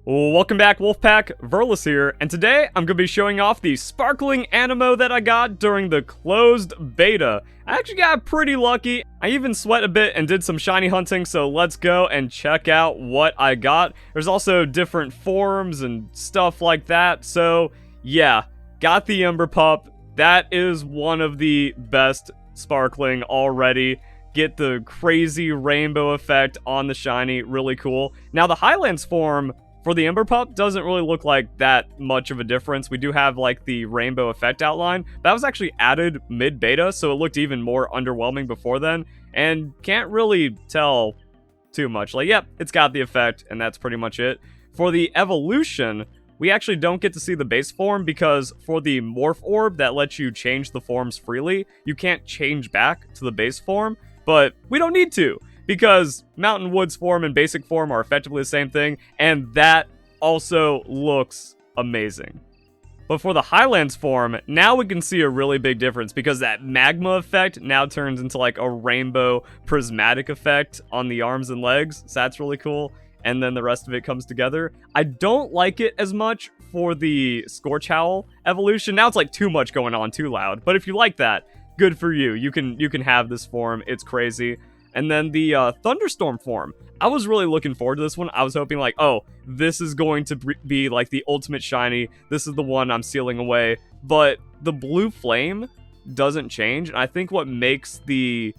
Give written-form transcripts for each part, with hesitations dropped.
Welcome back, Wolfpack. Verlis here, and today I'm going to be showing off the sparkling Aniimo that I got during the closed beta. I actually got pretty lucky. I even sweat a bit and did some shiny hunting, so let's go and check out what I got. There's also different forms and stuff like that, so yeah, got the Emberpup. That is one of the best sparkling already. Get the crazy rainbow effect on the shiny, really cool. Now the Highlands form for the Emberpup doesn't really look like that much of a difference. We do have like the rainbow effect outline. That was actually added mid-beta, so it looked even more underwhelming before then, and can't really tell too much. Like, yep, it's got the effect, and that's pretty much it. For the evolution, we actually don't get to see the base form because for the morph orb that lets you change the forms freely, you can't change back to the base form, but we don't need to, because Mountain Woods form and basic form are effectively the same thing, and that also looks amazing. But for the Highlands form, now we can see a really big difference, because that magma effect now turns into like a rainbow prismatic effect on the arms and legs, so that's really cool, and then the rest of it comes together. I don't like it as much for the Scorchowl evolution. Now it's like too much going on, too loud, but if you like that, good for you. You can have this form, it's crazy. And then the Thunderstorm form. I was really looking forward to this one. I was hoping like, oh, this is going to be like the ultimate shiny. This is the one I'm sealing away. But the blue flame doesn't change. And I think what makes the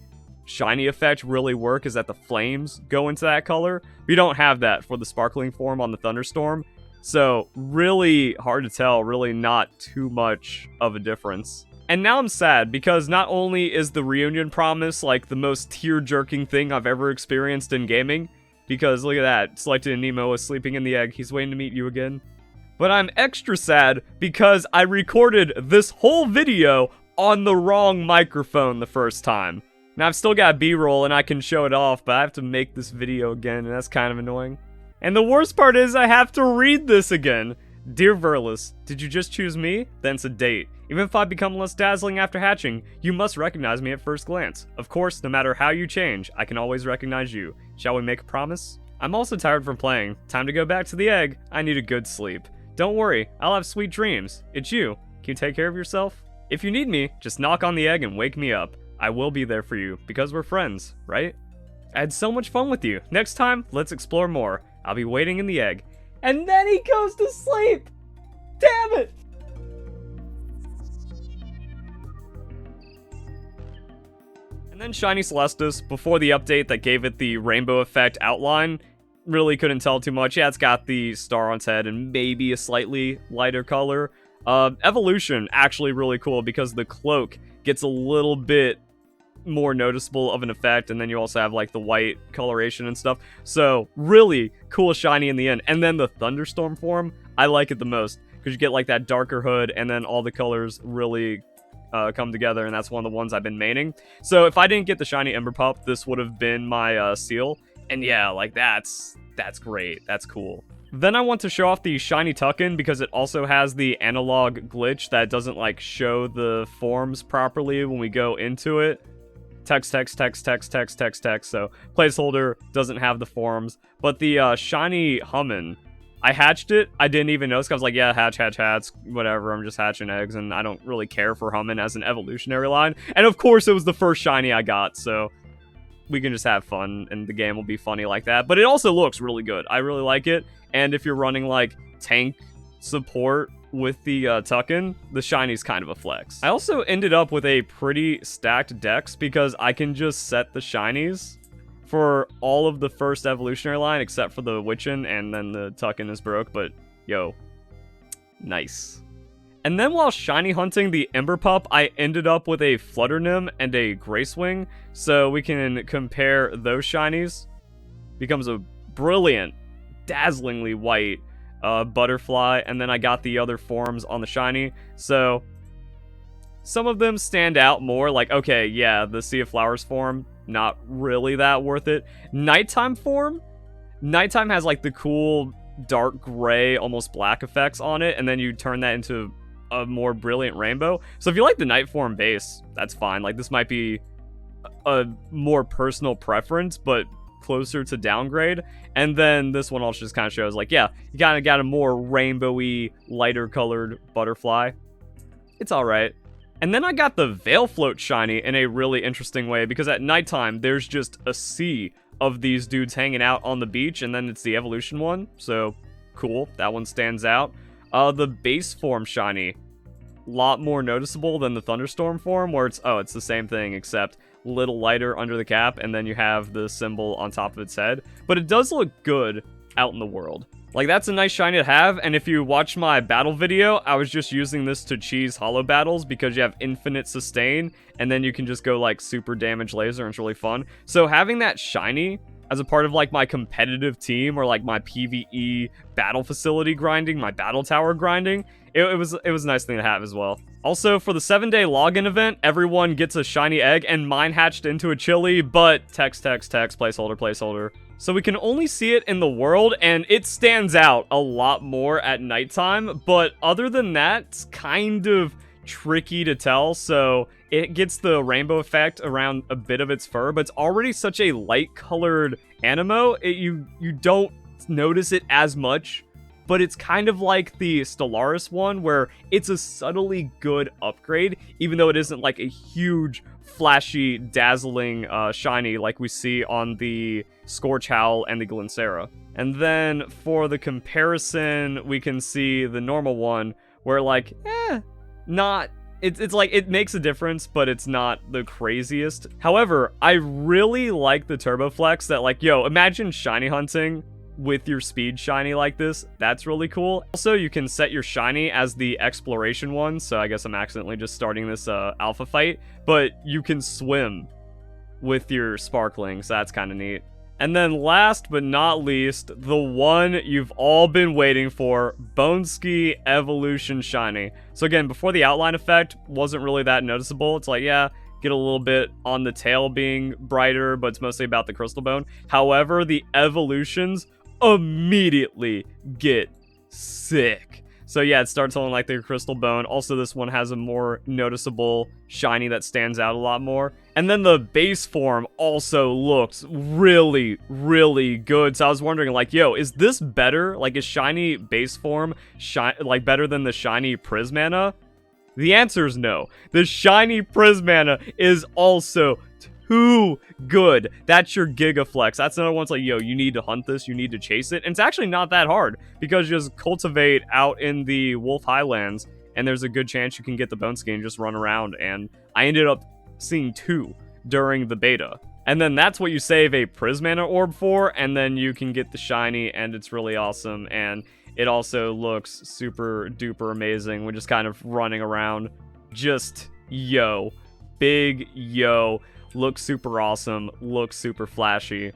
shiny effect really work is that the flames go into that color. We don't have that for the sparkling form on the Thunderstorm. So really hard to tell. Really not too much of a difference. And now I'm sad, because not only is the reunion promise like the most tear-jerking thing I've ever experienced in gaming, because look at that, selected Aniimo is sleeping in the egg, he's waiting to meet you again, but I'm extra sad because I recorded this whole video on the wrong microphone the first time. Now I've still got B-roll and I can show it off, but I have to make this video again, and that's kind of annoying. And the worst part is I have to read this again. Dear Verlis, did you just choose me? Then it's a date. Even if I become less dazzling after hatching, you must recognize me at first glance. Of course, no matter how you change, I can always recognize you. Shall we make a promise? I'm also tired from playing. Time to go back to the egg. I need a good sleep. Don't worry, I'll have sweet dreams. It's you. Can you take care of yourself? If you need me, just knock on the egg and wake me up. I will be there for you, because we're friends, right? I had so much fun with you. Next time, let's explore more. I'll be waiting in the egg. And then he goes to sleep! Damn it! And then Shiny Celestus, before the update that gave it the rainbow effect outline, really couldn't tell too much. Yeah, it's got the star on its head and maybe a slightly lighter color. Evolution, actually really cool, because the cloak gets a little bit more noticeable of an effect, and then you also have like the white coloration and stuff, so really cool shiny in the end. And then the Thunderstorm form, I like it the most, because you get like that darker hood, and then all the colors really come together, and that's one of the ones I've been maining. So if I didn't get the shiny Emberpup, this would have been my seal, and yeah, like that's great, that's cool. Then I want to show off the shiny Tuckin, because it also has the analog glitch that doesn't like show the forms properly when we go into it. Text, so placeholder doesn't have the forms. But the shiny Hummin, I hatched it, I didn't even notice, 'cause I was like, yeah, hatch, whatever, I'm just hatching eggs, and I don't really care for Hummin as an evolutionary line. And of course it was the first shiny I got, so we can just have fun, and the game will be funny like that. But it also looks really good, I really like it, and if you're running like tank support with the Tuckin, the shiny's kind of a flex. I also ended up with a pretty stacked dex, because I can just set the shinies for all of the first evolutionary line, except for the Witchin, and then the Tuckin is broke, but yo, nice. And then while shiny hunting the Emberpup, I ended up with a Flutternym and a Gracewing, so we can compare those shinies. Becomes a brilliant, dazzlingly white butterfly, and then I got the other forms on the shiny, so some of them stand out more, like, okay, yeah, the Sea of Flowers form, not really that worth it. Nighttime form? Nighttime has like the cool dark gray, almost black effects on it, and then you turn that into a more brilliant rainbow. So if you like the night form base, that's fine. Like, this might be a more personal preference, but closer to downgrade. And then this one also just kind of shows, like, yeah, you kind of got a more rainbowy, lighter colored butterfly. It's alright. And then I got the Veil Float shiny in a really interesting way, because at nighttime, there's just a sea of these dudes hanging out on the beach, and then it's the evolution one, so cool, that one stands out. The base form shiny, lot more noticeable than the Thunderstorm form, where it's the same thing, except a little lighter under the cap, and then you have the symbol on top of its head. But it does look good out in the world. Like, that's a nice shiny to have, and if you watch my battle video, I was just using this to cheese holo battles, because you have infinite sustain, and then you can just go, like, super damage laser, and it's really fun. So having that shiny as a part of, like, my competitive team, or, like, my PvE battle facility grinding, my battle tower grinding, it was a nice thing to have as well. Also, for the 7-day login event, everyone gets a shiny egg, and mine hatched into a chili, but text, placeholder. So we can only see it in the world, and it stands out a lot more at nighttime, but other than that, it's kind of tricky to tell. So it gets the rainbow effect around a bit of its fur, but it's already such a light colored Aniimo, you don't notice it as much. But it's kind of like the Steallarys one, where it's a subtly good upgrade, even though it isn't like a huge, flashy, dazzling shiny like we see on the Scorchowl and the Glynsera. And then for the comparison, we can see the normal one, where like, it's like, it makes a difference, but it's not the craziest. However, I really like the Turbo Flex that, like, yo, imagine shiny hunting with your speed shiny like this. That's really cool. Also, you can set your shiny as the exploration one, so I guess I'm accidentally just starting this alpha fight, but you can swim with your sparkling, so that's kind of neat. And then last but not least, the one you've all been waiting for, Bonesky Evolution Shiny. So again, before the outline effect wasn't really that noticeable. It's like, yeah, get a little bit on the tail being brighter, but it's mostly about the crystal bone. However, the evolutions immediately get sick. So yeah, it starts on like the crystal bone. Also, this one has a more noticeable shiny that stands out a lot more. And then the base form also looks really, really good. So I was wondering, like, yo, is this better? Like, is shiny base form like better than the shiny Prismana? The answer is no. The shiny Prismana is also too good. That's your Giga Flex. That's another one. It's like, yo, you need to hunt this, you need to chase it. And it's actually not that hard, because you just cultivate out in the Wolf Highlands, and there's a good chance you can get the Bonesky and just run around. And I ended up seeing 2 during the beta. And then that's what you save a Prismana orb for, and then you can get the shiny, and it's really awesome. And it also looks super duper amazing. We're just kind of running around. Just, yo. Big yo. Looks super awesome. Looks super flashy.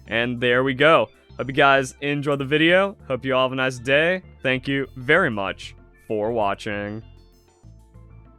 And there we go. Hope you guys enjoyed the video. Hope you all have a nice day. Thank you very much for watching.